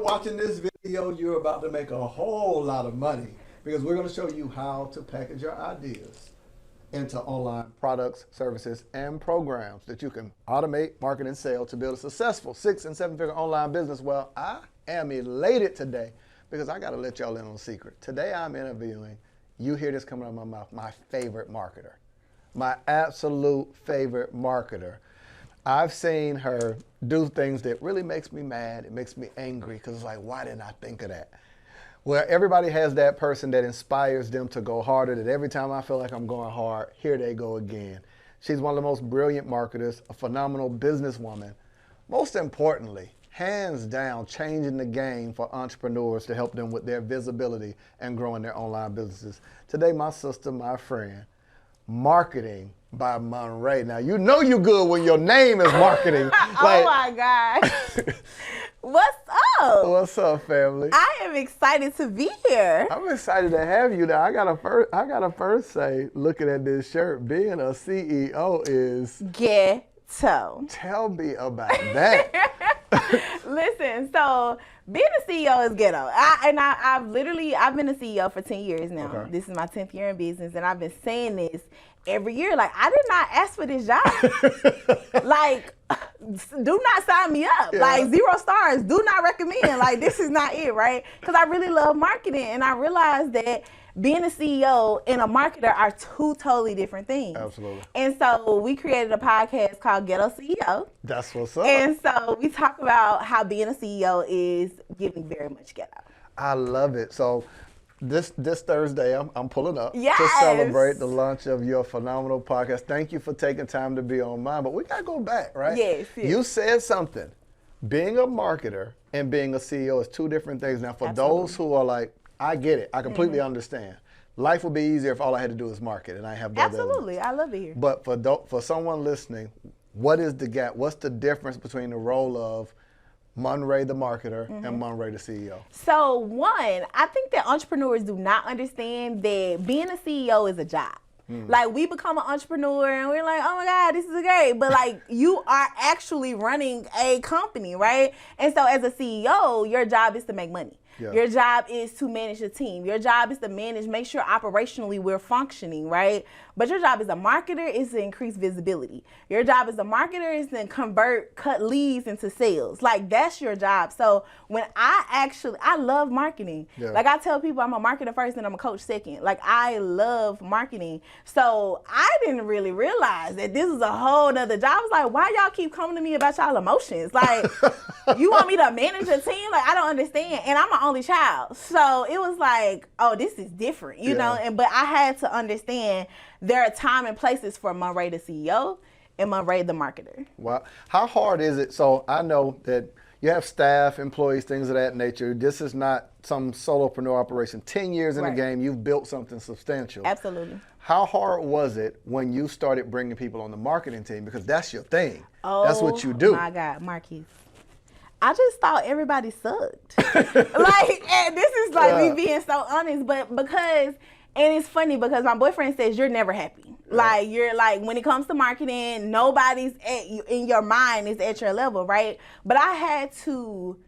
watching this video, you're about to make a whole lot of money because we're going to show you how to package your ideas into online products, services, and programs that you can automate, market, and sell to build a successful 6- and 7-figure online business. Well, I am elated today because I got to let y'all in on a secret. Today I'm interviewing, you hear this coming out of my mouth, my favorite marketer, my absolute favorite marketer. I've seen her do things that really makes me mad. It makes me angry because it's like, why didn't I think of that? Well, everybody has that person that inspires them to go harder, that every time I feel like I'm going hard, here they go again. She's one of the most brilliant marketers, a phenomenal businesswoman. Most importantly, hands down, changing the game for entrepreneurs to help them with their visibility and growing their online businesses. Today, my sister, my friend, Marketing by Monrae. Now, you know you good when your name is marketing. Oh my God. What's up? What's up, family? I am excited to be here. I'm excited to have you. Now, I gotta first say, looking at this shirt, being a CEO is Ghetto. Tell me about that. Listen, so being a CEO is ghetto. I've been a CEO for 10 years now. Okay. This is my 10th year in business, and I've been saying this every year. Like, I did not ask for this job. Like, do not sign me up. Yeah. Like, 0 stars. Do not recommend. Like, this is not it, right? Because I really love marketing, and I realized that being a CEO and a marketer are two totally different things. Absolutely. And so we created a podcast called Ghetto CEO. That's what's up. And so we talk about how being a CEO is giving very much ghetto. I love it. So this Thursday, I'm pulling up Yes. to celebrate the launch of your phenomenal podcast. Thank you for taking time to be on mine. But we got to go back, right? Yes. You said something. Being a marketer and being a CEO is two different things. Now, for Absolutely. those who are like, I get it. I completely understand. Life would be easier if all I had to do was market and I have the other Absolutely. I love it here. But for someone listening, what is the gap? What's the difference between the role of Monrae the marketer and Monrae the CEO? So one, I think that entrepreneurs do not understand that being a CEO is a job. Like, we become an entrepreneur and we're like, oh my God, this is great. But like, you are actually running a company, right? And so as a CEO, your job is to make money. Yeah. Your job is to manage a team. Your job is to make sure operationally we're functioning, right? But your job as a marketer is to increase visibility. Your job as a marketer is to cut leads into sales. Like, that's your job. So when I love marketing. Yeah. Like, I tell people I'm a marketer first and I'm a coach second. Like, I love marketing. So I didn't really realize that this is a whole nother job. I was like, why y'all keep coming to me about y'all emotions? Like, you want me to manage a team? Like, I don't understand. And I'm an only child. So it was like, oh, this is different, you know? But I had to understand there are time and places for Monrae the CEO and Monrae the marketer. Wow. How hard is it? So I know that you have staff, employees, things of that nature. This is not some solopreneur operation. 10 years in the game, you've built something substantial. Absolutely. How hard was it when you started bringing people on the marketing team? Because that's your thing. Oh, that's what you do. My God, Marquise. I just thought everybody sucked. Like, and this is like me being so honest, but because, and it's funny because my boyfriend says you're never happy. Like, you're like, when it comes to marketing, nobody's in your mind is at your level, right? But I had to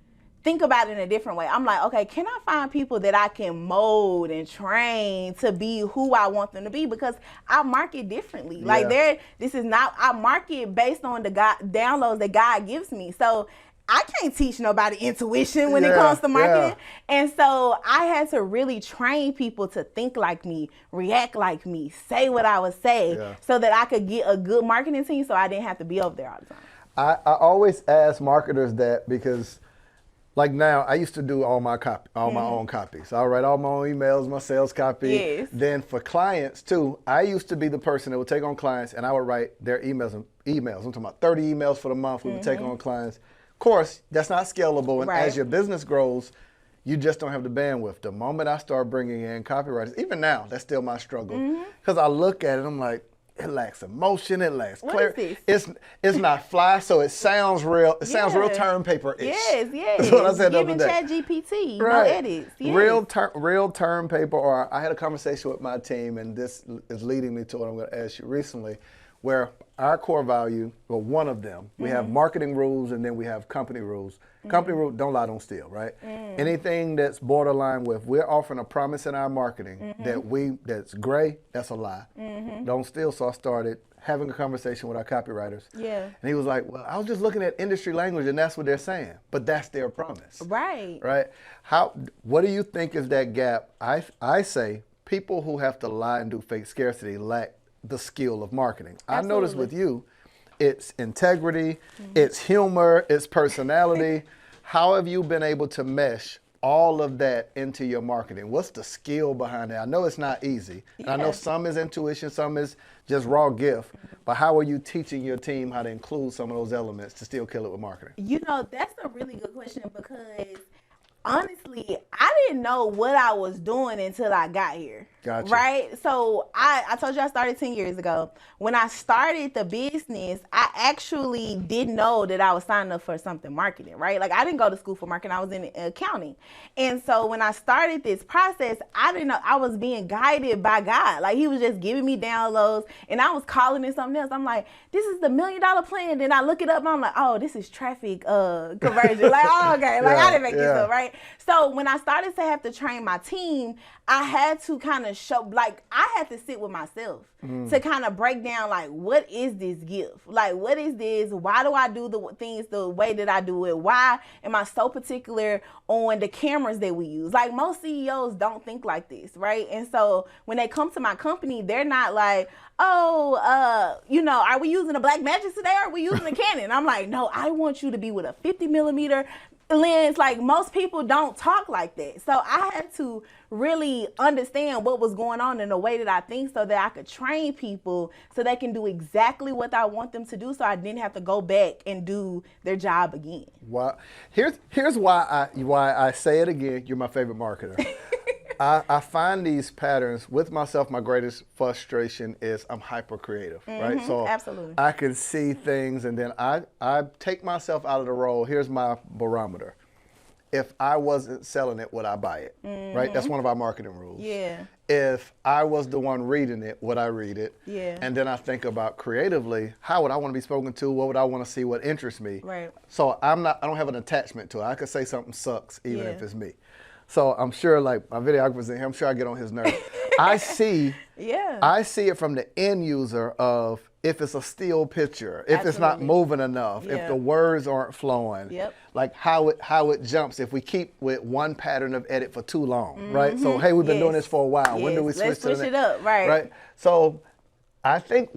think about it in a different way. I'm like, okay, can I find people that I can mold and train to be who I want them to be? Because I market differently. Like, I market based on the downloads that God gives me. So I can't teach nobody intuition when it comes to marketing. And so I had to really train people to think like me, react like me, say what I would say so that I could get a good marketing team so I didn't have to be over there all the time. I always ask marketers that because, like, now I used to do all my own copy. So I write all my own emails, my sales copy. Yes. Then for clients too, I used to be the person that would take on clients and I would write their emails. I'm talking about 30 emails for the month. We would take on clients. Of course, that's not scalable, and as your business grows, you just don't have the bandwidth. The moment I start bringing in copywriters, even now, that's still my struggle. Because I look at it, I'm like, it lacks emotion, it lacks clarity. It's not fly, so it sounds real. It sounds real term paper-ish. Yes. That's what I said the other day. ChatGPT, no edits. Yes. Real term paper. Or I had a conversation with my team, and this is leading me to what I'm going to ask you recently, where our core value, well, one of them, we have marketing rules and then we have company rules. Company rule, don't lie, don't steal, right? Anything that's borderline with, we're offering a promise in our marketing that's gray, that's a lie. Don't steal. So I started having a conversation with our copywriters. Yeah. And he was like, well, I was just looking at industry language and that's what they're saying, but that's their promise. Right. Right? What do you think is that gap? I say people who have to lie and do fake scarcity lack the skill of marketing. Absolutely. I noticed with you, it's integrity, it's humor, it's personality. How have you been able to mesh all of that into your marketing? What's the skill behind it? I know it's not easy. Yeah. I know some is intuition, some is just raw gift. But how are you teaching your team how to include some of those elements to still kill it with marketing? You know, that's a really good question because honestly, I didn't know what I was doing until I got here. Gotcha. Right? So I told you I started 10 years ago. When I started the business, I actually didn't know that I was signing up for something marketing, right? Like I didn't go to school for marketing. I was in accounting. And so when I started this process, I didn't know I was being guided by God. Like he was just giving me downloads and I was calling it something else. I'm like, this is the $1 million plan. Then I look it up and I'm like, oh, this is traffic conversion. Like, oh, okay. Like I didn't make this up, right? So when I started to have to train my team, I had to kind of show, like, I had to sit with myself to kind of break down, like, what is this gift? Like, what is this? Why do I do the things the way that I do it? Why am I so particular on the cameras that we use? Like, most CEOs don't think like this, right? And so when they come to my company, they're not like, oh, you know, are we using a Blackmagic today? Or are we using a Canon? I'm like, no, I want you to be with a 50 millimeter lens. Like most people don't talk like that. So I had to really understand what was going on in the way that I think so that I could train people so they can do exactly what I want them to do so I didn't have to go back and do their job again. Wow. Here's why I say it again, you're my favorite marketer. I find these patterns with myself. My greatest frustration is I'm hyper creative, right? So absolutely. I can see things and then I take myself out of the role. Here's my barometer. If I wasn't selling it, would I buy it? Right? That's one of our marketing rules. Yeah. If I was the one reading it, would I read it? Yeah. And then I think about creatively, how would I want to be spoken to? What would I want to see? What interests me? Right. So I don't have an attachment to it. I could say something sucks even if it's me. So I'm sure, like my videographer's in here, I'm sure I get on his nerves. I see it from the end user of if it's a still picture, if it's not moving enough, if the words aren't flowing, like how it jumps if we keep with one pattern of edit for too long, right? So hey, we've been doing this for a while. When do we switch to the next? Let's switch it up, right? So I think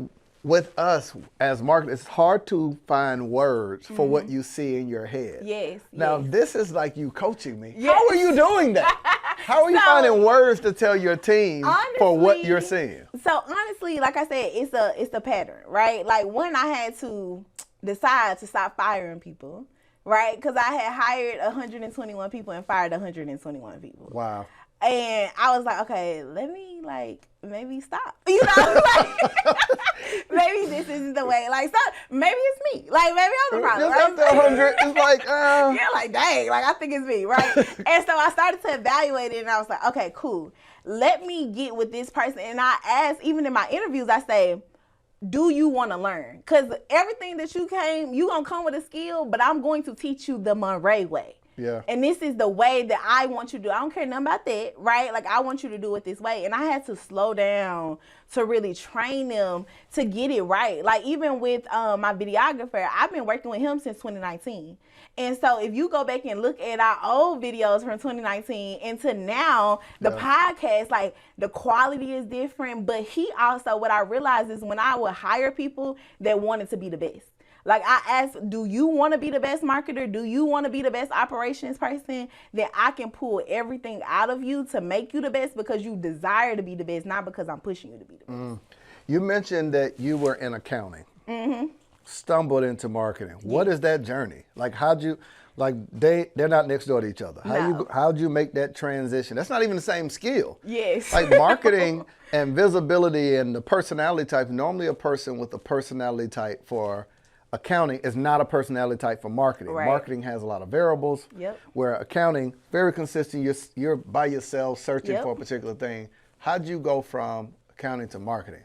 with us as marketers, it's hard to find words for what you see in your head. Yes. Now this is like you coaching me. Yes. How are you doing that? How are you finding words to tell your team for what you're seeing? So honestly, like I said, it's a pattern, right? Like when I had to decide to stop firing people, right? Because I had hired 121 people and fired 121 people. Wow. And I was like, okay, let me maybe stop. You know, like, maybe this isn't the way. Like, stop. Maybe it's me. Like, maybe I'm the problem. Just after 100, it's like, yeah, like, dang, like, I think it's me, right? And so I started to evaluate it, and I was like, okay, cool. Let me get with this person. And I ask, even in my interviews, I say, do you want to learn? Because everything that you going to come with a skill, but I'm going to teach you the Monrae way. Yeah. And this is the way that I want you to do. I don't care nothing about that, right? Like, I want you to do it this way. And I had to slow down to really train them to get it right. Like, even with my videographer, I've been working with him since 2019. And so if you go back and look at our old videos from 2019 and to now, the podcast, like, the quality is different. But he also, what I realized is when I would hire people that wanted to be the best. Like I asked, do you want to be the best marketer? Do you want to be the best operations person? Then I can pull everything out of you to make you the best because you desire to be the best, not because I'm pushing you to be the best. You mentioned that you were in accounting, stumbled into marketing. What is that journey? Like they're not next door to each other. How'd you make that transition? That's not even the same skill. Yes. Like marketing and visibility and the personality type, normally a person with a personality type for accounting is not a personality type for marketing. Right. Marketing has a lot of variables. Where accounting, very consistent. You're by yourself searching for a particular thing. How'd you go from accounting to marketing?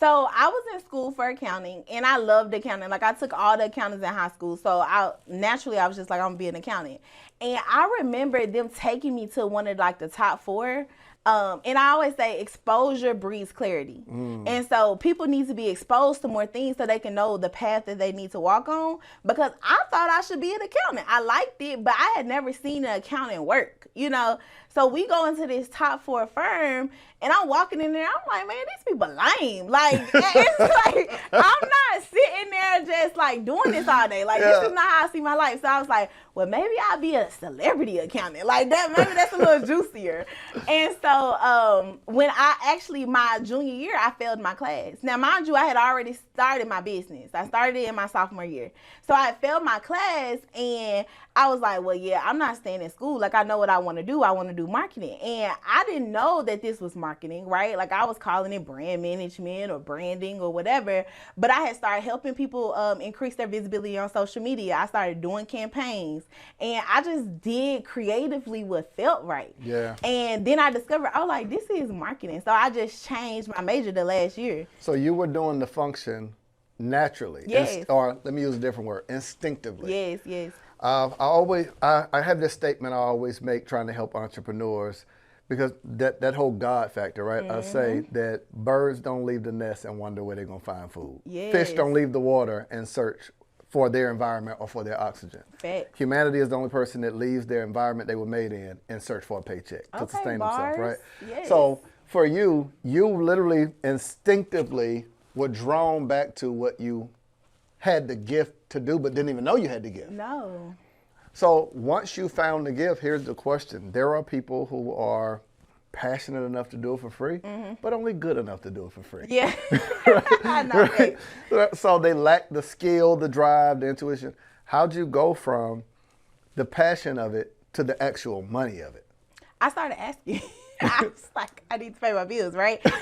So I was in school for accounting, and I loved accounting. Like, I took all the accountants in high school, so I was just like, I'm gonna be an accountant. And I remember them taking me to one of like the top 4. And I always say exposure breeds clarity. And so people need to be exposed to more things so they can know the path that they need to walk on. Because I thought I should be an accountant. I liked it, but I had never seen an accountant work, you know. So we go into this top 4 firm, and I'm walking in there. I'm like, man, these people lame. Like, it's like, I'm not sitting there just like doing this all day. Like, this is not how I see my life. So I was like, well, maybe I'll be a celebrity accountant. Like that, maybe that's a little juicier. And so when I actually, my junior year, I failed my class. Now, mind you, I had already started my business. I started it in my sophomore year. So I failed my class, and I was like, well, yeah, I'm not staying in school. Like, I know what I want to do. I want to do marketing. And I didn't know that this was marketing, right? Like, I was calling it brand management or branding or whatever. But I had started helping people increase their visibility on social media. I started doing campaigns. And I just did creatively what felt right. Yeah. And then I discovered, oh, like, this is marketing. So I just changed my major the last year. So you were doing the function naturally. Yes. Or let me use a different word, instinctively. Yes, yes. I have this statement I always make trying to help entrepreneurs, because that whole God factor, right? I say that birds don't leave the nest and wonder where they're going to find food. Yes. Fish don't leave the water and search for their environment or for their oxygen. Fact. Humanity is the only person that leaves their environment they were made in and search for a paycheck to sustain themselves, right? Yes. So for you literally instinctively were drawn back to what you had the gift to do, but didn't even know you had the gift. No. So once you found the gift, here's the question. There are people who are passionate enough to do it for free, but only good enough to do it for free. Yeah. I know. Right? So they lack the skill, the drive, the intuition. How'd you go from the passion of it to the actual money of it? I started asking. I was like, I need to pay my bills, right? So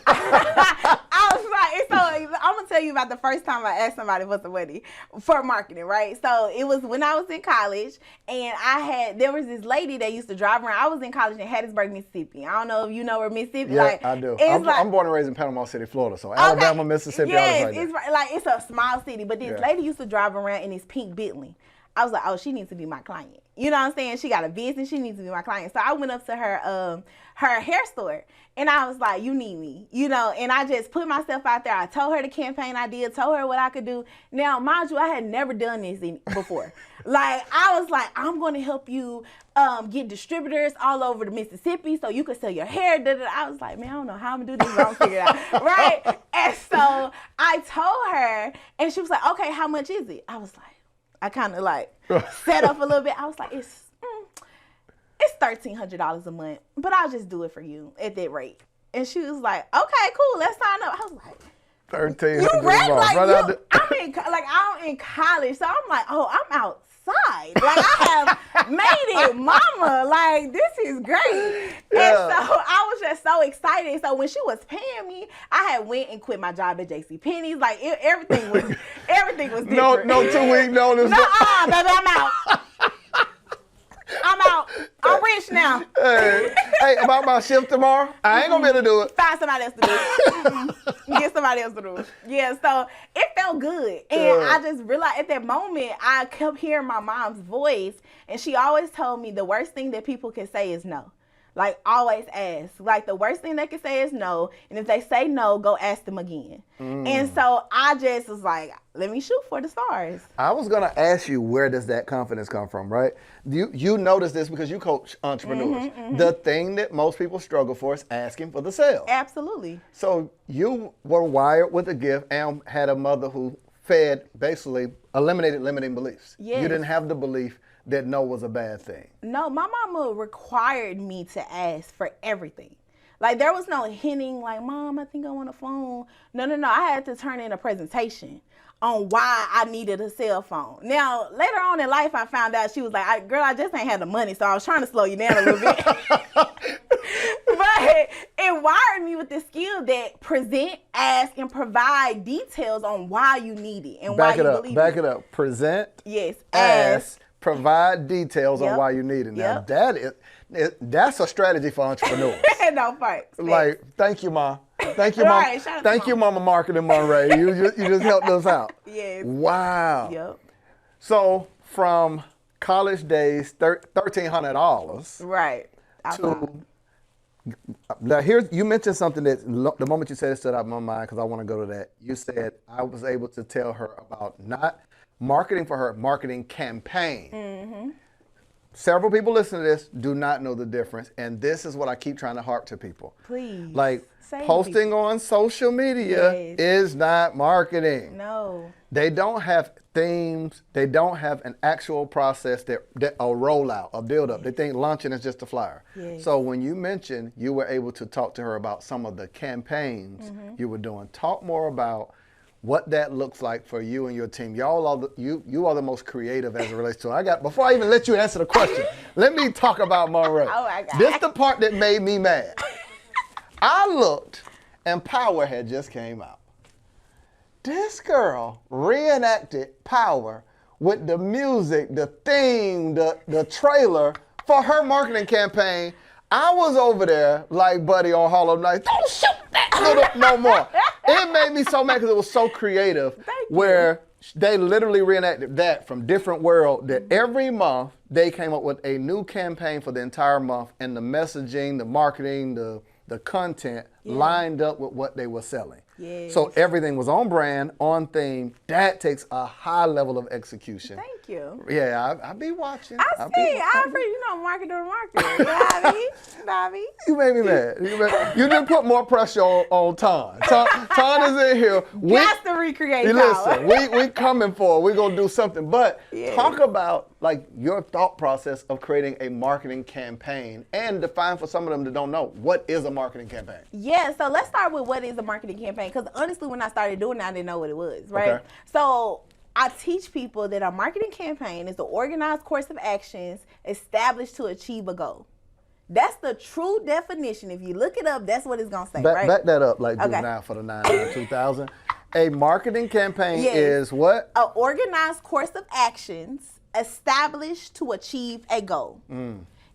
I was like, so I'm gonna tell you about the first time I asked somebody for some money for marketing, right? So it was when I was in college, and there was this lady that used to drive around. I was in college in Hattiesburg, Mississippi. I don't know if you know where Mississippi. Yeah, like, I do. I'm I'm born and raised in Panama City, Florida. So Alabama, Mississippi, yes, all it's right, like it's a small city, but this lady used to drive around in this pink Bentley. I was like, oh, she needs to be my client. You know what I'm saying? She got a business. She needs to be my client. So I went up to her hair store, and I was like, you need me, you know, and I just put myself out there. I told her the campaign idea, told her what I could do. Now, mind you, I had never done this before. Like, I was like, I'm going to help you get distributors all over the Mississippi so you can sell your hair. I was like, man, I don't know how I'm going to do this, but I'm figure it out, right? And so I told her, and she was like, okay, how much is it? I was like, I kind of like set up a little bit. I was like, it's $1,300 a month, but I'll just do it for you at that rate. And she was like, okay, cool, let's sign up. I was like, $1,300. you ready? Like, I'm in college, so I'm like, oh, I'm outside. Like, I have made it, mama. Like, this is great. Yeah. And so I was just so excited. So when she was paying me, I had went and quit my job at JCPenney's. Like, everything was different. No 2-week notice. No, baby, I'm out. I'm out. I'm rich now. Hey, about my shift tomorrow, I ain't gonna be able to do it. Find somebody else to do it. Get somebody else to do it. Yeah, so it felt good. And I just realized at that moment, I kept hearing my mom's voice, and she always told me the worst thing that people can say is no. Like, always ask. Like, the worst thing they can say is no. And if they say no, go ask them again. And so I just was like, let me shoot for the stars. I was going to ask you, where does that confidence come from, right? You notice this because you coach entrepreneurs. The thing that most people struggle for is asking for the sale. Absolutely. So you were wired with a gift and had a mother who eliminated limiting beliefs. Yes. You didn't have the belief that no was a bad thing. No, my mama required me to ask for everything. Like, there was no hinting like, Mom, I think I want a phone. No. I had to turn in a presentation on why I needed a cell phone. Now, later on in life, I found out she was like, girl, I just ain't had the money, so I was trying to slow you down a little bit. But it wired me with the skill that present, ask, and provide details on why you need it and why you believe it. Back it up. Present. Yes. Ask. Provide details on why you need it. Now, that's a strategy for entrepreneurs. No, thanks. Like, thank you, Ma. Thank you, Mom. Thank you, Mama Marketing Monrae. You just helped us out. Yes. Wow. Yep. So from college days, $1,300. Right. Now you mentioned something that the moment you said it stood out in my mind because I want to go to that. You said I was able to tell her about not marketing for her, marketing campaign. Mm-hmm. Several people listening to this do not know the difference, and this is what I keep trying to harp to people. Please. Like posting on social media is not marketing. No. They don't have themes. They don't have an actual process that a rollout, a build-up. They think launching is just a flyer. Yes. So when you mentioned you were able to talk to her about some of the campaigns you were doing, talk more about what that looks like for you and your team. Y'all are you are the most creative as it relates to it. Before I even let you answer the question, let me talk about Monrae. Oh my God. This is the part that made me mad. I looked and Power had just came out. This girl reenacted Power with the music, the theme, the trailer for her marketing campaign. I was over there like Buddy on Hollow Knight. Don't shoot that no more. It made me so mad because it was so creative. Where they literally reenacted that from different world. That every month they came up with a new campaign for the entire month, and the messaging, the marketing, the content lined up with what they were selling. Yes. So everything was on brand, on theme. That takes a high level of execution. Thank you. Yeah, I be watching. I see. Market doing marketing. Bobby. You made me mad. You didn't put more pressure on Ton. Ton is in here. Got to recreate Power. Listen, we coming for it. We're going to do something. But talk about like your thought process of creating a marketing campaign and define for some of them that don't know, what is a marketing campaign? Yeah, so let's start with what is a marketing campaign. Because honestly, when I started doing it, I didn't know what it was, right? Okay. So I teach people that a marketing campaign is an organized course of actions established to achieve a goal. That's the true definition. If you look it up, that's what it's going to say, right? Back that up like now for the 9/2000. A marketing campaign is what? An organized course of actions established to achieve a goal.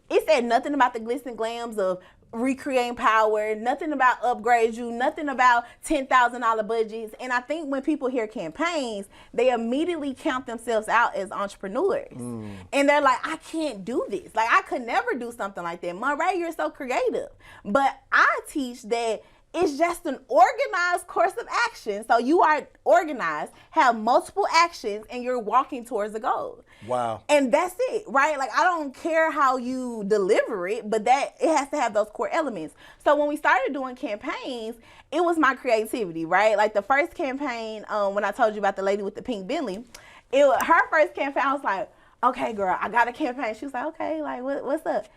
It said nothing about the glitz and glams of recreating Power, nothing about upgrade you, nothing about $10,000 budgets. And I think when people hear campaigns, they immediately count themselves out as entrepreneurs. And they're like, I can't do this. Like, I could never do something like that. Monrae, you're so creative. But I teach that it's just an organized course of action. So you are organized, have multiple actions, and you're walking towards a goal. Wow. And that's it, right? Like, I don't care how you deliver it, but that it has to have those core elements. So when we started doing campaigns, it was my creativity, right? Like the first campaign, when I told you about the lady with the pink Bentley, her first campaign, I was like, okay, girl, I got a campaign. She was like, okay, like what's up?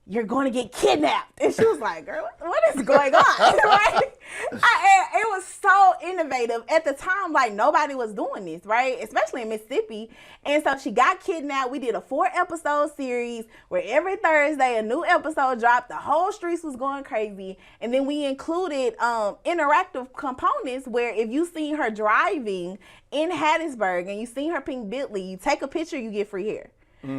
You're going to get kidnapped. And she was like, girl, what is going on? Right? It was so innovative. At the time, like, nobody was doing this, right? Especially in Mississippi. And so she got kidnapped. We did a 4-episode series where every Thursday a new episode dropped. The whole streets was going crazy. And then we included interactive components where if you seen her driving in Hattiesburg and you seen her pink Bentley, you take a picture, you get free hair.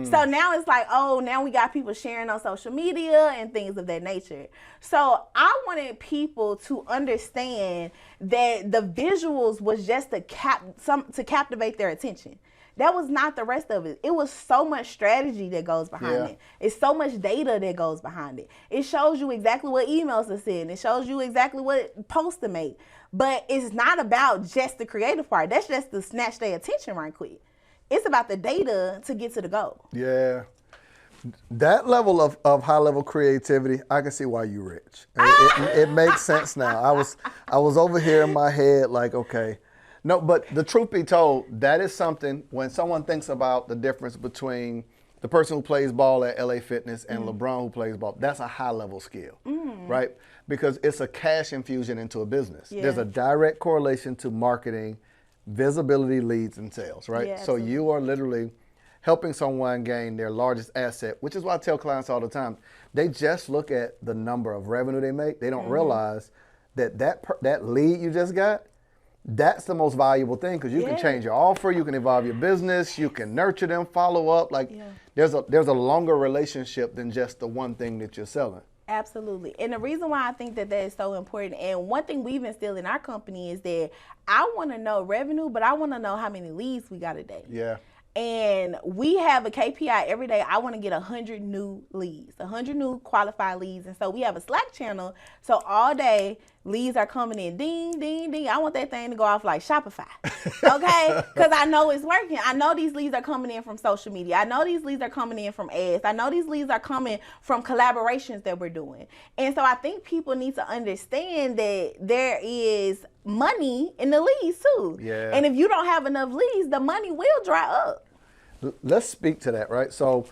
So now it's like, oh, now we got people sharing on social media and things of that nature. So I wanted people to understand that the visuals was just to captivate their attention. That was not the rest of it. It was so much strategy that goes behind it. It's so much data that goes behind it. It shows you exactly what emails to send. It shows you exactly what posts to make. But it's not about just the creative part. That's just to snatch their attention right quick. It's about the data to get to the goal. Yeah. That level of high level creativity, I can see why you're rich. It makes sense now. I was over here in my head like, okay. No, but the truth be told, that is something when someone thinks about the difference between the person who plays ball at LA Fitness and LeBron who plays ball, that's a high level skill, right? Because it's a cash infusion into a business. Yeah. There's a direct correlation to marketing, visibility, leads, and sales, right? Yeah, so you are literally helping someone gain their largest asset, which is why I tell clients all the time, they just look at the number of revenue they make. They don't realize that lead you just got, that's the most valuable thing because you can change your offer, you can evolve your business, you can nurture them, follow up. Like there's a longer relationship than just the one thing that you're selling. Absolutely. And the reason why I think that is so important, and one thing we've instilled in our company is that I want to know revenue, but I want to know how many leads we got a day. Yeah. And we have a KPI every day. I want to get 100 new leads, 100 new qualified leads. And so we have a Slack channel. So all day, leads are coming in. Ding, ding, ding. I want that thing to go off like Shopify. Okay? Because I know it's working. I know these leads are coming in from social media. I know these leads are coming in from ads. I know these leads are coming from collaborations that we're doing. And so I think people need to understand that there is money in the leads too. Yeah. And if you don't have enough leads, the money will dry up. Let's speak to that, right? So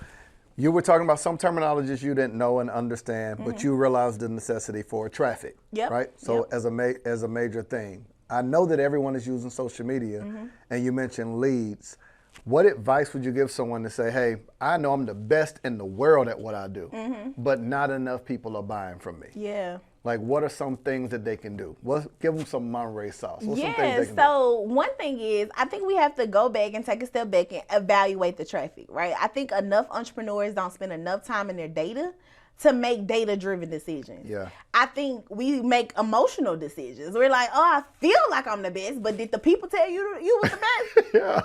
you were talking about some terminologies you didn't know and understand, but you realized the necessity for traffic, right? So as a major thing. I know that everyone is using social media, and you mentioned leads. What advice would you give someone to say, hey, I know I'm the best in the world at what I do, but not enough people are buying from me? Yeah. Like, what are some things that they can do? Give them some Monrae sauce. What's some things Yeah, they can so one thing is, I think we have to go back and take a step back and evaluate the traffic, right? I think enough entrepreneurs don't spend enough time in their data to make data-driven decisions. Yeah. I think we make emotional decisions. We're like, oh, I feel like I'm the best, but did the people tell you you was the best? Yeah.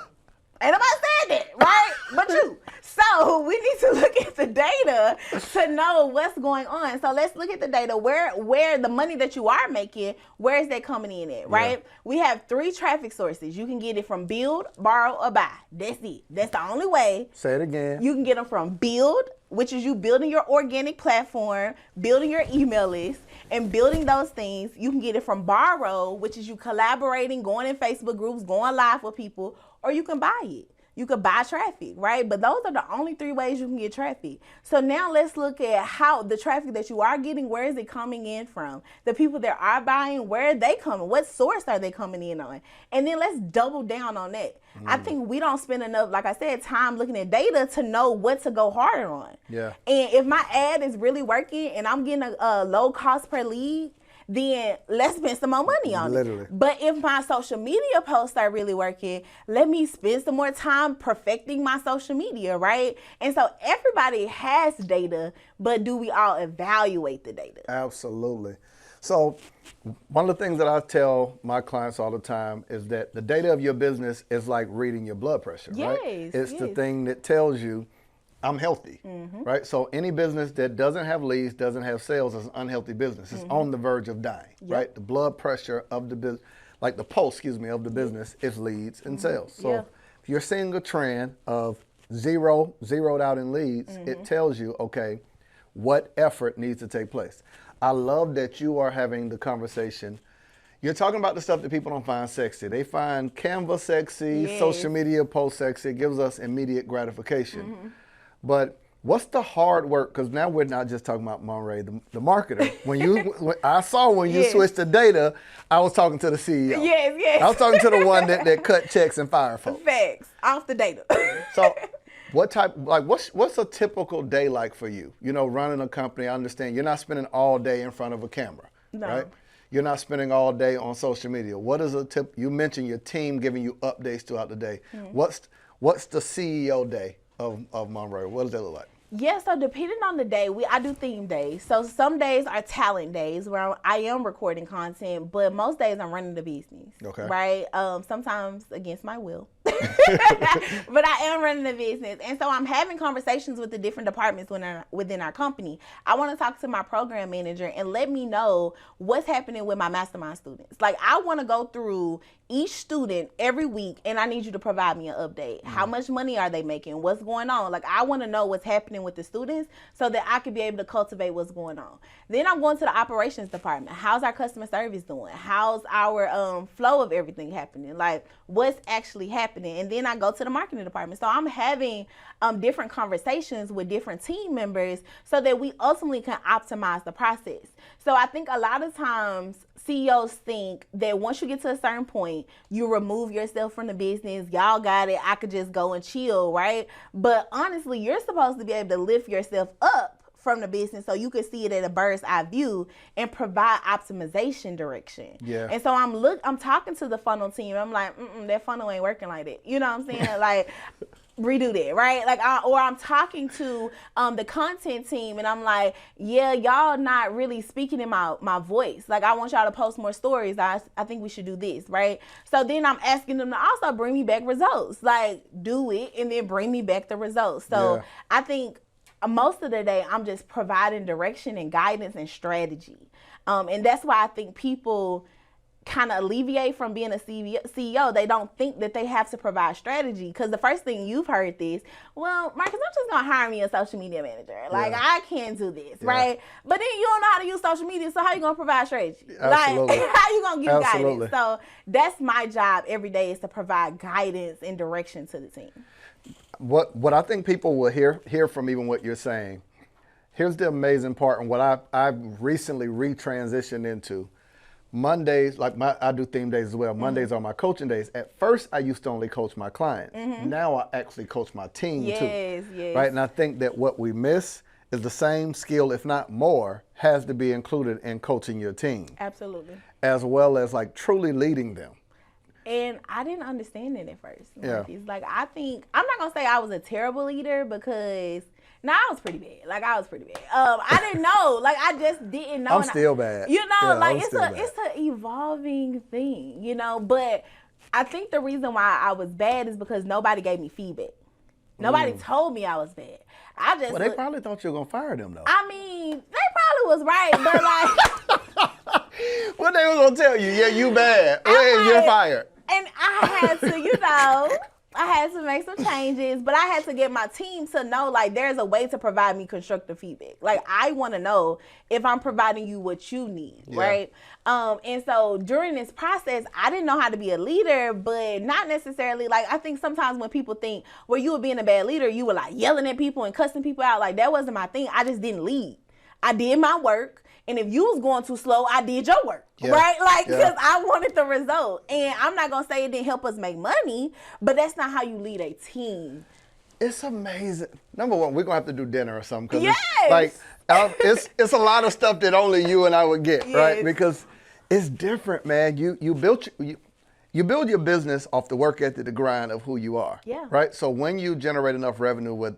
Ain't nobody said that, right? But you. So we need to look at the data to know what's going on. So let's look at the data. Where the money that you are making, where is that coming in at, right? Yeah. We have 3 traffic sources. You can get it from build, borrow, or buy. That's it. That's the only way. Say it again. You can get them from build, which is you building your organic platform, building your email list, and building those things. You can get it from borrow, which is you collaborating, going in Facebook groups, going live with people, or you can buy it. You could buy traffic, right? But those are the only 3 ways you can get traffic. So now let's look at how the traffic that you are getting, where is it coming in from? The people that are buying, where are they coming? What source are they coming in on? And then let's double down on that. I think we don't spend enough, like I said, time looking at data to know what to go harder on. Yeah. And if my ad is really working and I'm getting a low cost per lead, then let's spend some more money on it. But if my social media posts are really working, let me spend some more time perfecting my social media, right? And so everybody has data, but do we all evaluate the data? Absolutely. So one of the things that I tell my clients all the time is that the data of your business is like reading your blood pressure, right? It's the thing that tells you I'm healthy, right? So any business that doesn't have leads, doesn't have sales is an unhealthy business. It's on the verge of dying, right? The blood pressure of the business, like the pulse, of the business is leads and sales. So if you're seeing a trend of zeroed out in leads, it tells you, okay, what effort needs to take place. I love that you are having the conversation. You're talking about the stuff that people don't find sexy. They find Canva sexy, social media post sexy. It gives us immediate gratification. But what's the hard work? Because now we're not just talking about Monrae, the marketer. When you switched the data, I was talking to the CEO. Yes. I was talking to the one that cut checks and fired folks. Facts. Off the data. So what's a typical day like for you? You know, running a company, I understand you're not spending all day in front of a camera, right? You're not spending all day on social media. What is a tip? You mentioned your team giving you updates throughout the day. What's the CEO day of Monrae? What does that look like? Yeah, so depending on the day, I do theme days. So some days are talent days where I am recording content, but most days I'm running the business. Okay. Right? Sometimes against my will. But I am running the business. And so I'm having conversations with the different departments within our company. I want to talk to my program manager and let me know what's happening with my mastermind students. Like, I want to go through each student every week, and I need you to provide me an update. How much money are they making? What's going on? Like, I want to know what's happening with the students so that I can be able to cultivate what's going on. Then I'm going to the operations department. How's our customer service doing? How's our flow of everything happening? Like, what's actually happening? And then I go to the marketing department. So I'm having different conversations with different team members so that we ultimately can optimize the process. So I think a lot of times CEOs think that once you get to a certain point, you remove yourself from the business. Y'all got it. I could just go and chill, right? But honestly, you're supposed to be able to lift yourself up from the business so you can see it at a bird's eye view and provide optimization direction. Yeah. And so I'm talking to the funnel team. I'm like, that funnel ain't working like that. You know what I'm saying? Like, redo that, right? Like, or I'm talking to the content team, and I'm like, yeah, y'all not really speaking in my voice. Like, I want y'all to post more stories. I think we should do this, right? So then I'm asking them to also bring me back results. Like, do it and then bring me back the results. So I think most of the day I'm just providing direction and guidance and strategy. And that's why I think people kind of alleviate from being a CEO. They don't think that they have to provide strategy, because the first thing you've heard is, well, Marcus, I'm just going to hire me a social media manager. Like, I can't do this, right? But then you don't know how to use social media, so how you going to provide strategy? Absolutely. Like, how you going to give guidance? So that's my job every day, is to provide guidance and direction to the team. What I think people will hear from even what you're saying, here's the amazing part, and what I've recently retransitioned into. Mondays, like I do theme days as well. Mondays are my coaching days. At first, I used to only coach my clients. Now I actually coach my team too. Yes. Right, and I think that what we miss is the same skill, if not more, has to be included in coaching your team. Absolutely. As well as like truly leading them. And I didn't understand it at first. It's like, I think, I'm not going to say I was a terrible leader, because I was pretty bad. Like, I was pretty bad. I didn't know. Like, I just didn't know. I'm still bad. You know, like, it's an evolving thing, you know. But I think the reason why I was bad is because nobody gave me feedback. Nobody told me I was bad. Well, they probably thought you were going to fire them, though. I mean, they probably was right, but like. What they was going to tell you? Yeah, you bad. You're fired. And I had to, I had to make some changes, but I had to get my team to know, like, there's a way to provide me constructive feedback. Like, I want to know if I'm providing you what you need, right? And so during this process, I didn't know how to be a leader, but not necessarily, like, I think sometimes when people think, well, you were being a bad leader, you were like yelling at people and cussing people out. Like, that wasn't my thing. I just didn't lead. I did my work. And if you was going too slow, I did your work, right? Like, because I wanted the result. And I'm not going to say it didn't help us make money, but that's not how you lead a team. It's amazing. Number one, we're going to have to do dinner or something. Cause it's like, it's a lot of stuff that only you and I would get, right? Because it's different, man. You build your business off the work ethic, the grind of who you are, right? So when you generate enough revenue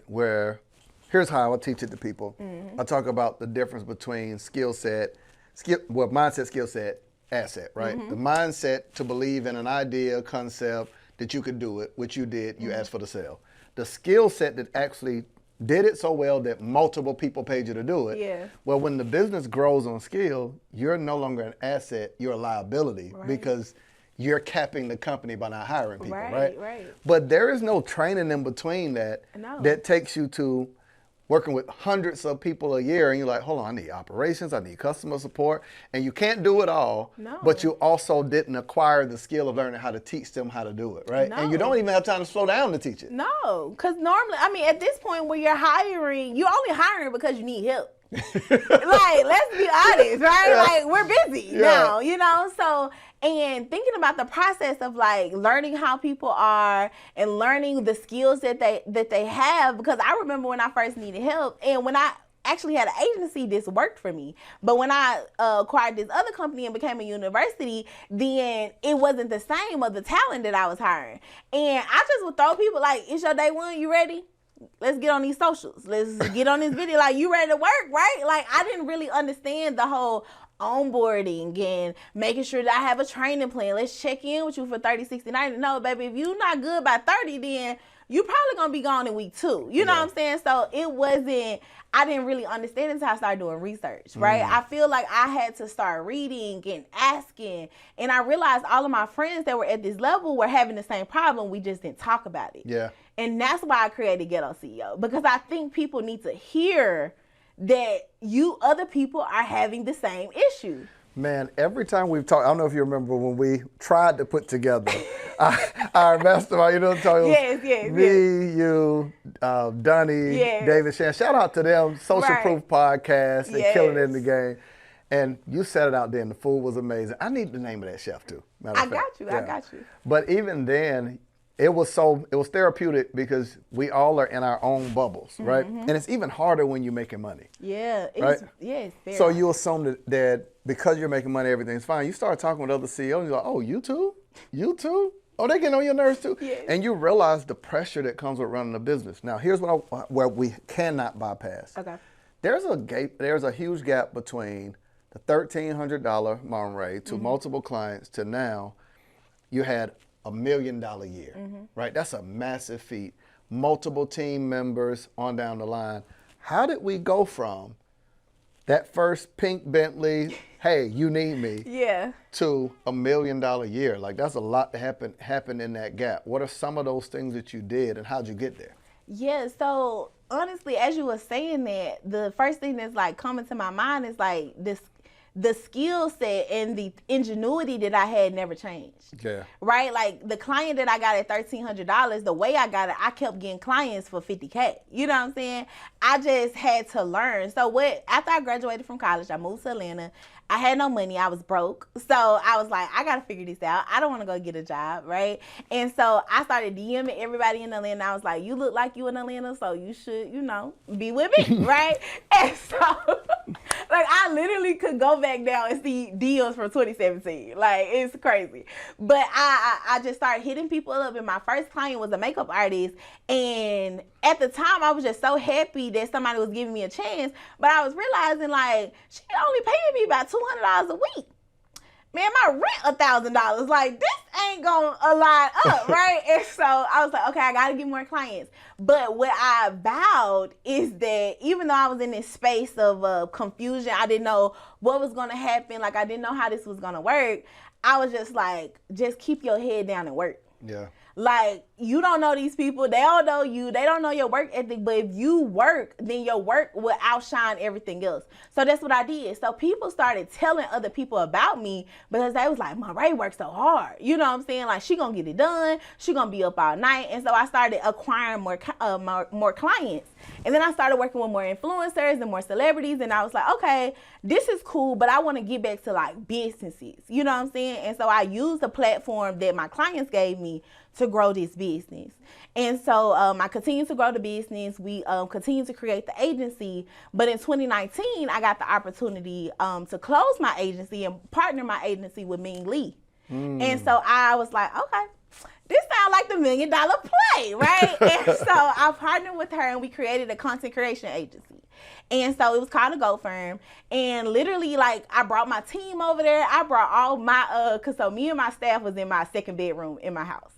here's how I teach it to people. I talk about the difference between mindset, skill set, asset, right? The mindset to believe in an idea, concept, that you could do it, which you did, you asked for the sale. The skill set that actually did it so well that multiple people paid you to do it. Well, when the business grows on skill, you're no longer an asset, you're a liability, because you're capping the company by not hiring people, right? But there is no training in between that takes you to working with hundreds of people a year, and you're like, hold on, I need operations, I need customer support, and you can't do it all, but you also didn't acquire the skill of learning how to teach them how to do it, right? And you don't even have time to slow down to teach it. No, because normally, I mean, at this point where you're hiring, you're only hiring because you need help. Like, let's be honest, right? Like, we're busy now, you know? So, and thinking about the process of, like, learning how people are and learning the skills that they have, because I remember when I first needed help, and when I actually had an agency, this worked for me. But when I acquired this other company and became a university, then it wasn't the same of the talent that I was hiring. And I just would throw people like, it's your day one, you ready? Let's get on these socials. Let's get on this video. Like, you ready to work, right? Like, I didn't really understand the whole onboarding and making sure that I have a training plan. Let's check in with you for 30, 60, 90. No, baby, if you're not good by 30, then you probably going to be gone in week 2. You know what I'm saying? So I didn't really understand until I started doing research, right? I feel like I had to start reading and asking. And I realized all of my friends that were at this level were having the same problem. We just didn't talk about it. And that's why I created Ghetto CEO, because I think people need to hear that other people are having the same issue. Man, every time we've talked, I don't know if you remember when we tried to put together our mastermind, you know what I'm talking about? Me, you, Donnie, David Shan. Shout out to them, Social Proof Podcast. They're killing it in the game. And you set it out there, and the food was amazing. I need the name of that chef, too. I got you. But even then, it was therapeutic because we all are in our own bubbles, right? And it's even harder when you're making money. It's very So you assume that because you're making money, everything's fine. You start talking with other CEOs, and you're like, oh, you too? You too? Oh, they get on your nerves too? Yes. And you realize the pressure that comes with running a business. Now, here's where we cannot bypass. Okay. There's a huge gap between the $1,300 Monrae to multiple clients to now you had $1 million year, right? That's a massive feat. Multiple team members on down the line. How did we go from that first pink Bentley, hey, you need me, to $1 million year? Like, that's a lot to happen in that gap. What are some of those things that you did, and how'd you get there? Yeah, so honestly, as you were saying that, the first thing that's like coming to my mind is like the skill set and the ingenuity that I had never changed. Yeah. Right? Like the client that I got at $1,300, the way I got it, I kept getting clients for $50K. You know what I'm saying? I just had to learn. So after I graduated from college, I moved to Atlanta. I had no money. I was broke. So I was like, I got to figure this out. I don't want to go get a job, right? And so I started DMing everybody in Atlanta. I was like, you look like you in Atlanta, so you should, be with me, right? And so, like, I literally could go back down and see DMs from 2017. Like, it's crazy. But I just started hitting people up, and my first client was a makeup artist. And at the time, I was just so happy that somebody was giving me a chance. But I was realizing, like, she only paying me about $200 a week. Man, my rent $1,000. Like, this ain't gonna align up, right? And so I was like, okay, I gotta get more clients. But what I vowed is that even though I was in this space of confusion, I didn't know what was gonna happen. Like, I didn't know how this was gonna work. I was just like, just keep your head down and work. Yeah. Like, you don't know these people. They don't know you. They don't know your work ethic. But if you work, then your work will outshine everything else. So that's what I did. So people started telling other people about me because they was like, Monrae works so hard. You know what I'm saying? Like, she gonna get it done. She gonna be up all night. And so I started acquiring more clients. And then I started working with more influencers and more celebrities. And I was like, okay, this is cool, but I want to get back to like businesses. You know what I'm saying? And so I used the platform that my clients gave me to grow this business. And so I continued to grow the business. We continued to create the agency. But in 2019, I got the opportunity to close my agency and partner my agency with Ming Lee. And so I was like, okay, this sounds like the $1 million play, right? And so I partnered with her and we created a content creation agency. And so it was called a Go Firm. And literally, like, I brought my team over there. I brought all my, so me and my staff was in my second bedroom in my house.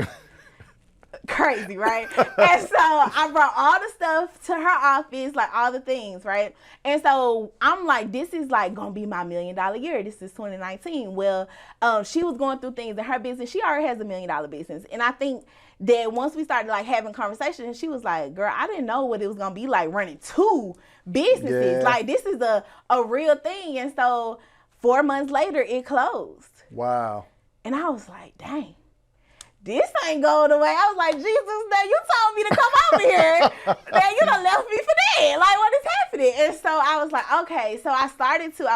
Crazy, right? And so I brought all the stuff to her office, like all the things, right? And so I'm like, this is like gonna be my $1 million year. This is 2019. Well, she was going through things in her business. She already has $1 million business. And I think that once we started like having conversations, she was like, girl, I didn't know what it was gonna be like running two businesses. Yeah. Like, this is a real thing. And so 4 months later, it closed. Wow. And I was like, dang. This ain't going away. I was like, Jesus, now you told me to come over here. Now you done left me for dead. Like, what is happening? And so I was like, okay. So I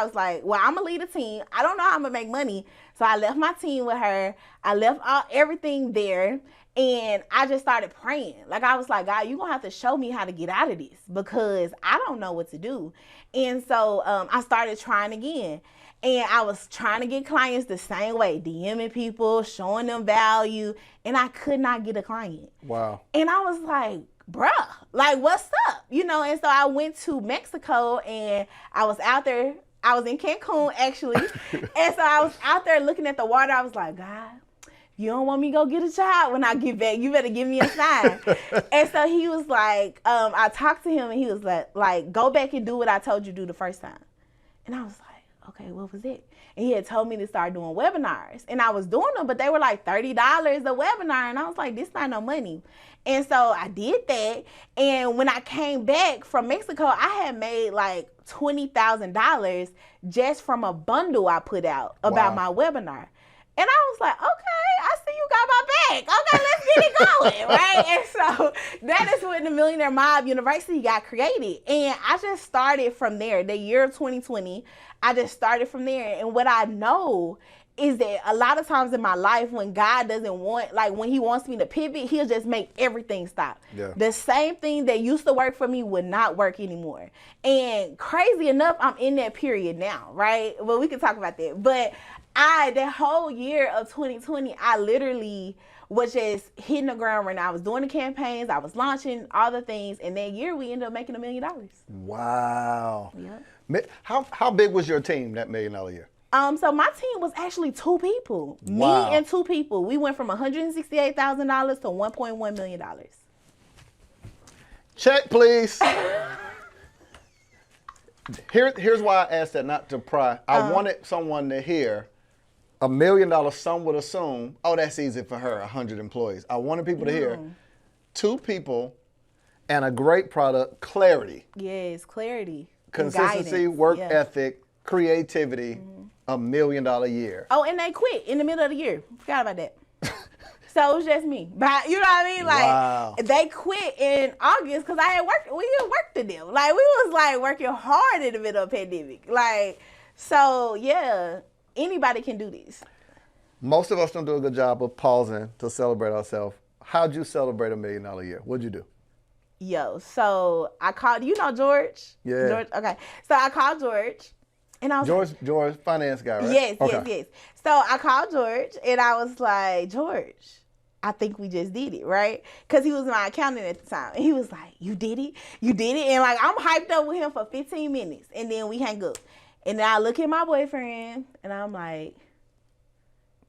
was like, well, I'm going to lead a team. I don't know how I'm going to make money. So I left my team with her. I left everything there. And I just started praying. Like, I was like, God, you're going to have to show me how to get out of this because I don't know what to do. And so I started trying again. And I was trying to get clients the same way, DMing people, showing them value, and I could not get a client. Wow. And I was like, bruh, like, what's up? And so I went to Mexico, and I was out there. I was in Cancun, actually. And so I was out there looking at the water. I was like, God, you don't want me to go get a job when I get back. You better give me a sign. And so he was like, I talked to him, and he was like, go back and do what I told you to do the first time. And I was like, okay, what was it? And he had told me to start doing webinars. And I was doing them, but they were like $30 a webinar. And I was like, this not no money. And so I did that. And when I came back from Mexico, I had made like $20,000 just from a bundle I put out about my webinar. And I was like, okay, I see you got my back. Okay, let's get it going, right? And so that is when the Millionaire Mob University got created. And I just started from there. The year of 2020, I just started from there. And what I know is that a lot of times in my life, when God doesn't want, like when he wants me to pivot, he'll just make everything stop. Yeah. The same thing that used to work for me would not work anymore. And crazy enough, I'm in that period now, right? Well, we can talk about that. But that whole year of 2020, I literally was just hitting the ground running. I was doing the campaigns, I was launching all the things, and that year we ended up making $1 million. Wow. Yeah. How big was your team that $1 million year? So my team was actually 2 people. Wow. Me and 2 people. We went from $168,000 to $1.1 million. Check, please. Here's why I asked that, not to pry. I wanted someone to hear $1 million. Some would assume, oh, that's easy for her, 100 employees. I wanted people to hear 2 people and a great product, clarity. Yes, clarity. Consistency, work ethic, creativity, $1 million a year. Oh, and they quit in the middle of the year. Forgot about that. So it was just me. But you know what I mean? Like, wow. They quit in August because I had worked. We didn't work to them. Like, we was like working hard in the middle of the pandemic. Like, so yeah, anybody can do this. Most of us don't do a good job of pausing to celebrate ourselves. How'd you celebrate $1 million a year? What'd you do? Yo, so I called, you know George? Yeah. George, okay. So I called George. And I was George, finance guy, right? Yes, okay. Yes. So I called George and I was like, George, I think we just did it, right? Because he was my accountant at the time. And he was like, you did it? You did it? And like, I'm hyped up with him for 15 minutes. And then we hang up. And then I look at my boyfriend and I'm like,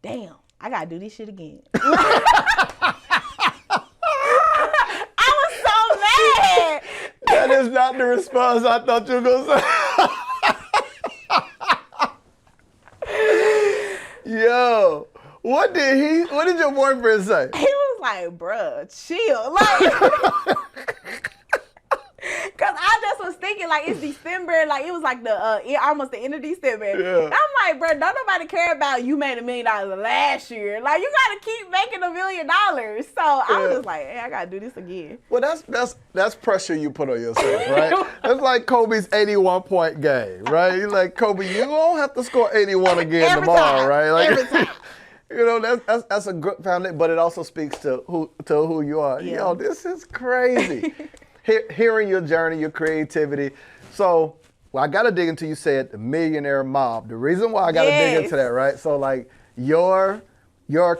damn, I got to do this shit again. I was so mad. That is not the response I thought you were going to say. Yo, what did your boyfriend say? He was like, bruh, chill. Like, cause I just was thinking like it's December, like it was like almost the end of December. Yeah. I'm like, bruh, don't nobody care about you made $1 million last year. Like you gotta keep making $1 million. So I was just like, hey, I gotta do this again. Well, that's pressure you put on yourself, right? That's like Kobe's 81-point game, right? You're like, Kobe, you don't have to score 81 again Every tomorrow, time. right? Like, Every time. You know, that's a good foundation, but it also speaks to who you are. Yeah. Yo, this is crazy. Hearing your journey, your creativity. So, I got to dig into, you said the millionaire mob. The reason why I got to dig into that, right? So, like, your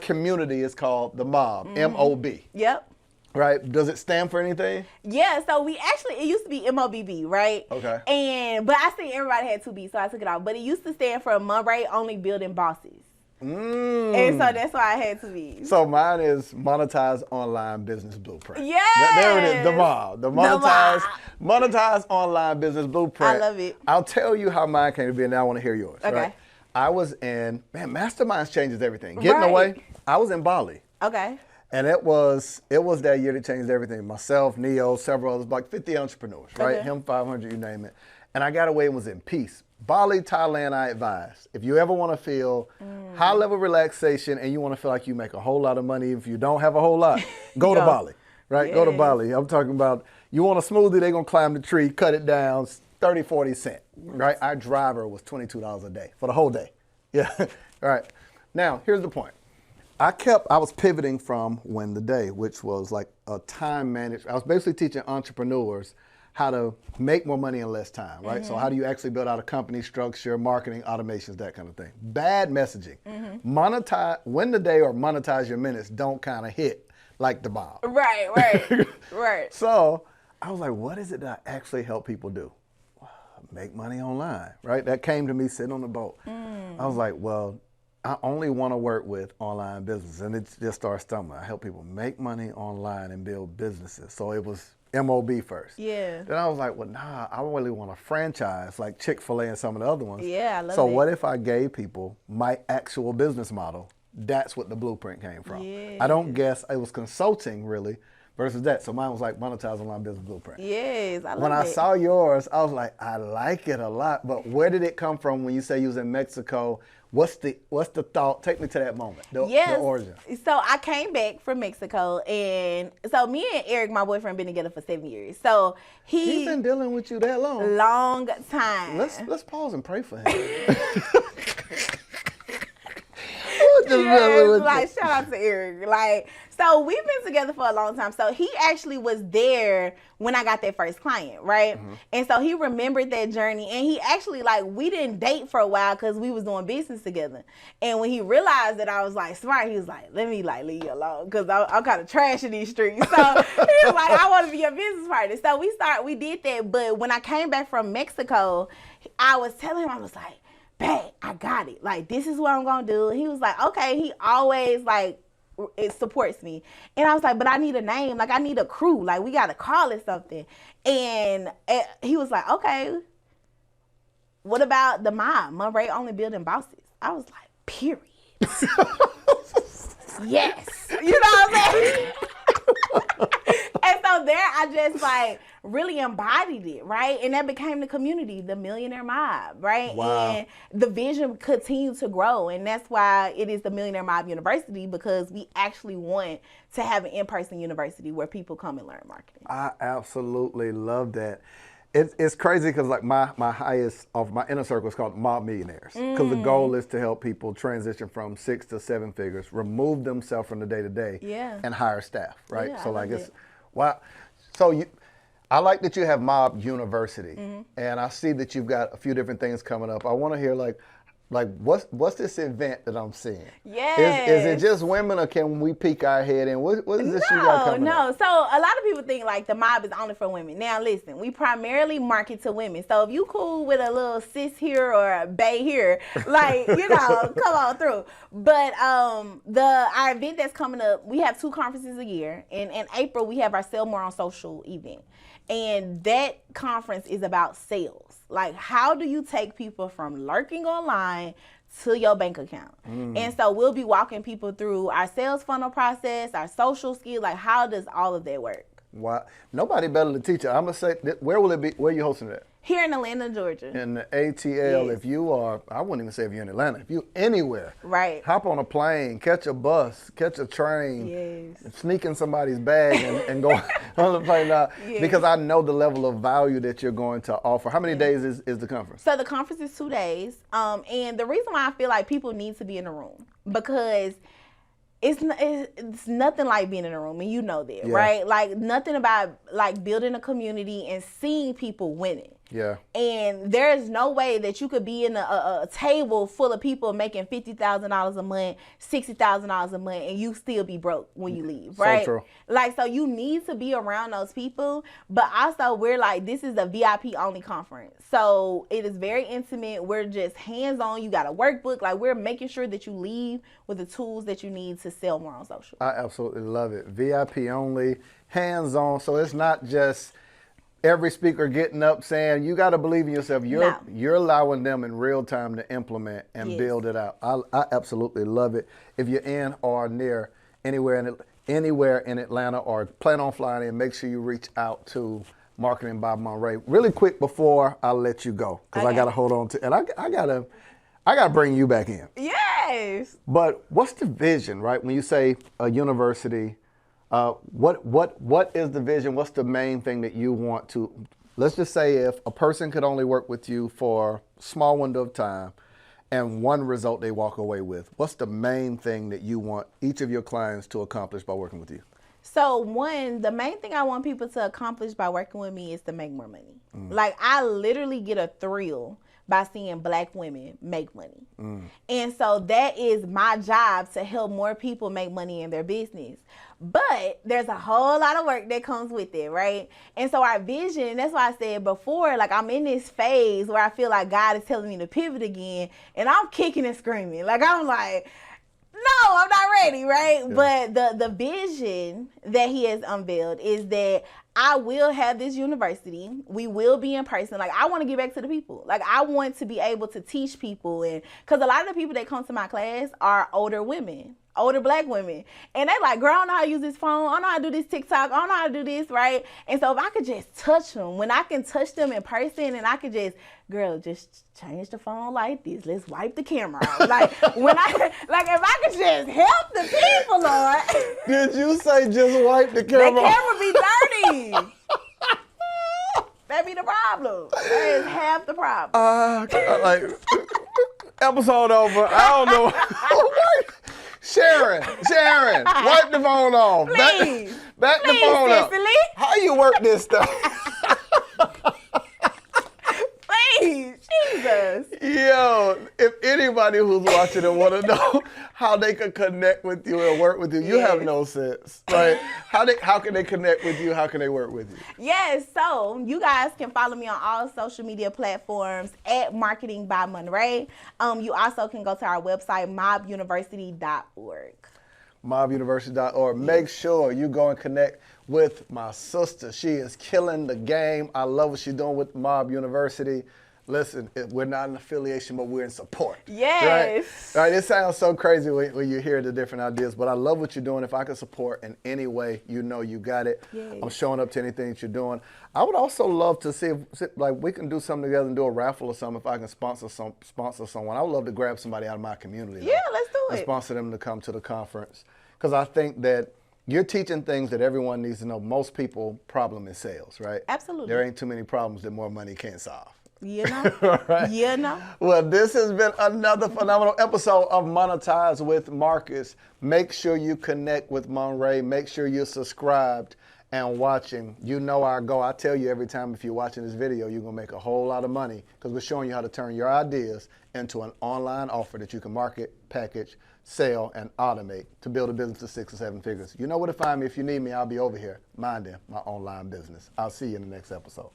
community is called the mob, M-O-B. Yep. Right? Does it stand for anything? Yeah, so it used to be M-O-B-B, right? Okay. But I think everybody had 2 B's, so I took it out. But it used to stand for Monrae Only Building Bosses. And so that's why I had 2 B's. So mine is Monetize Online Business Blueprint. Yes. There it is, the mob. The Monetize Online Business Blueprint. I love it. I'll tell you how mine came to be, and now I want to hear yours. Okay. Right? I was in, Masterminds changes everything. Getting away, I was in Bali. Okay. And it was that year that changed everything. Myself, Neo, several others, like 50 entrepreneurs, right? Okay. Him, 500, you name it. And I got away and was in peace. Bali, Thailand, I advise. If you ever want to feel high-level relaxation and you want to feel like you make a whole lot of money, if you don't have a whole lot, go to Bali, right? Yes. Go to Bali. I'm talking about, you want a smoothie, they're going to climb the tree, cut it down, 30, 40 cents, right? Our driver was $22 a day for the whole day. Yeah, all right. Now, here's the point. I was pivoting from Win the Day, which was like a time management. I was basically teaching entrepreneurs how to make more money in less time, right? So how do you actually build out a company structure, marketing, automations, that kind of thing. Bad messaging. Monetize, Win the Day or monetize your minutes don't kind of hit like the bomb. Right. So I was like, what is it that I actually help people do? Make money online, right? That came to me sitting on the boat. I was like, well, I only want to work with online businesses, and it just started stumbling. I help people make money online and build businesses. So it was MOB first. Yeah. Then I was like, well, nah, I really want a franchise like Chick-fil-A and some of the other ones. Yeah, I love So it. what if I gave people my actual business model? That's what the blueprint came from. I don't guess it was consulting really versus that. So mine was like monetize online business blueprint. Yes, I love it. When I saw yours, I was like, I like it a lot. But where did it come from when you say you was in Mexico? What's the thought? Take me to that moment, the origin. So I came back from Mexico, and so me and Eric, my boyfriend, been together for 7 years. So He's been dealing with you that long. Long time. Let's pause and pray for him. just messing with like you. shout out to Eric. Like, so we've been together for a long time. So he actually was there when I got that first client, right? And so he remembered that journey, and he actually, like, we didn't date for a while because we was doing business together. And when he realized that I was like smart, he was like, let me like leave you alone because I'm kind of trash in these streets. So he was like, I want to be your business partner. So we did that. But when I came back from Mexico, I was telling him, I was like, babe, I got it. Like, this is what I'm going to do. He was like, okay. He always, like, it supports me. And I was like, but I need a name. Like, I need a crew. Like, we got to call it something. And he was like, okay, what about the mob? Monrae only building bosses. I was like, period. Yes. You know what I'm saying? And so there I just like really embodied it, right? And that became the community, the Millionaire Mob, right? Wow. And the vision continued to grow. And that's why it is the Millionaire Mob University, because we actually want to have an in-person university where people come and learn marketing. I absolutely love that. It's crazy because like my highest of my inner circle is called Mob Millionaires, because the goal is to help people transition from 6 to 7 figures, remove themselves from the day-to-day, and hire staff, right? Yeah, So I like love it's it. wow. So I like that you have Mob University, and I see that you've got a few different things coming up. I want to hear like what's this event that I'm seeing? Yes. Is it just women, or can we peek our head in? What is this you got coming up? So a lot of people think like the mob is only for women. Now listen, we primarily market to women. So if you cool with a little sis here or a bae here, like, you know, come on through. But our event that's coming up, we have 2 conferences a year. And in April, we have our Sell More on Social event. And that conference is about sales. Like, how do you take people from lurking online to your bank account? And so we'll be walking people through our sales funnel process, our social skills, like how does all of that work? Wow. Nobody better to teach it. I'm going to say, where will it be? Where are you hosting it? Here in Atlanta, Georgia. In the ATL, Yes. if you are, I wouldn't even say if you're in Atlanta, if you're anywhere, Right. hop on a plane, catch a bus, catch a train, Yes. sneak in somebody's bag and go on the plane now, Yes. because I know the level of value that you're going to offer. How many days is the conference? So the conference is 2 days. And the reason why I feel like people need to be in the room, because it's nothing like being in a room, and you know that, right? Like, nothing about like building a community and seeing people winning. Yeah. And there's no way that you could be in a table full of people making $50,000 a month, $60,000 a month, and you still be broke when you leave, right? So true. Like, so you need to be around those people, but also we're like, this is a VIP only conference. So it is very intimate. We're just hands-on. You got a workbook. Like, we're making sure that you leave with the tools that you need to sell more on social. I absolutely love it. VIP only, hands-on. So it's not just every speaker getting up saying, you got to believe in yourself. You're allowing them in real time to implement and build it out. I absolutely love it. If you're in or near anywhere in Atlanta or plan on flying in, make sure you reach out to Marketing by Monrae. Really quick before I let you go, because I got to hold on to, and I got to bring you back in. Yes. But what's the vision, right? When you say a university, what is the vision? What's the main thing that you want to, let's just say if a person could only work with you for a small window of time and one result they walk away with, what's the main thing that you want each of your clients to accomplish by working with you? So the main thing I want people to accomplish by working with me is to make more money. Like, I literally get a thrill by seeing Black women make money. And so that is my job, to help more people make money in their business. But there's a whole lot of work that comes with it, right? And so our vision, that's why I said before, like, I'm in this phase where I feel like God is telling me to pivot again, and I'm kicking and screaming. Like, I'm like, no, I'm not ready, right? Yeah. But the vision that he has unveiled is that I will have this university. We will be in person. Like, I want to get back to the people. Like, I want to be able to teach people. And because a lot of the people that come to my class are older women, older Black women. And they like, girl, I don't know how to use this phone. I don't know how to do this TikTok. I don't know how to do this, right? And so if I could just touch them, when I can touch them in person, and I could just, girl, just change the phone like this. Let's wipe the camera off. Like, if I could just help the people, Lord. Did you say just wipe the camera? The camera be dirty. That be the problem. That is half the problem. Like, episode over. I don't know. Sharon, wipe the phone off. Please. Back the phone up. Cicely. How you work this stuff? Please, Jesus. Yo, if anybody who's watching and want to know how they can connect with you and work with you, you have no sense. Right? How can they connect with you? How can they work with you? Yes, so you guys can follow me on all social media platforms at Marketing by Monrae. You also can go to our website, mobuniversity.org. mobuniversity.org. Make sure you go and connect with my sister. She is killing the game. I love what she's doing with Mob University. Listen, we're not an affiliation, but we're in support. Yes. Right? It sounds so crazy when you hear the different ideas, but I love what you're doing. If I can support in any way, you know you got it. Yes. I'm showing up to anything that you're doing. I would also love to see if like we can do something together and do a raffle or something. If I can sponsor someone, I would love to grab somebody out of my community. Yeah, let's do and it. sponsor them to come to the conference, because I think that you're teaching things that everyone needs to know. Most people problem is sales, right? Absolutely. There ain't too many problems that more money can't solve. You know? Right? You know? Well, this has been another phenomenal episode of Monetize with Marcus. Make sure you connect with Monrae. Make sure you're subscribed and watching. You know our goal. I tell you every time, if you're watching this video, you're going to make a whole lot of money, because we're showing you how to turn your ideas into an online offer that you can market, package, sell, and automate to build a business to 6 or 7 figures. You know where to find me. If you need me, I'll be over here minding my online business. I'll see you in the next episode.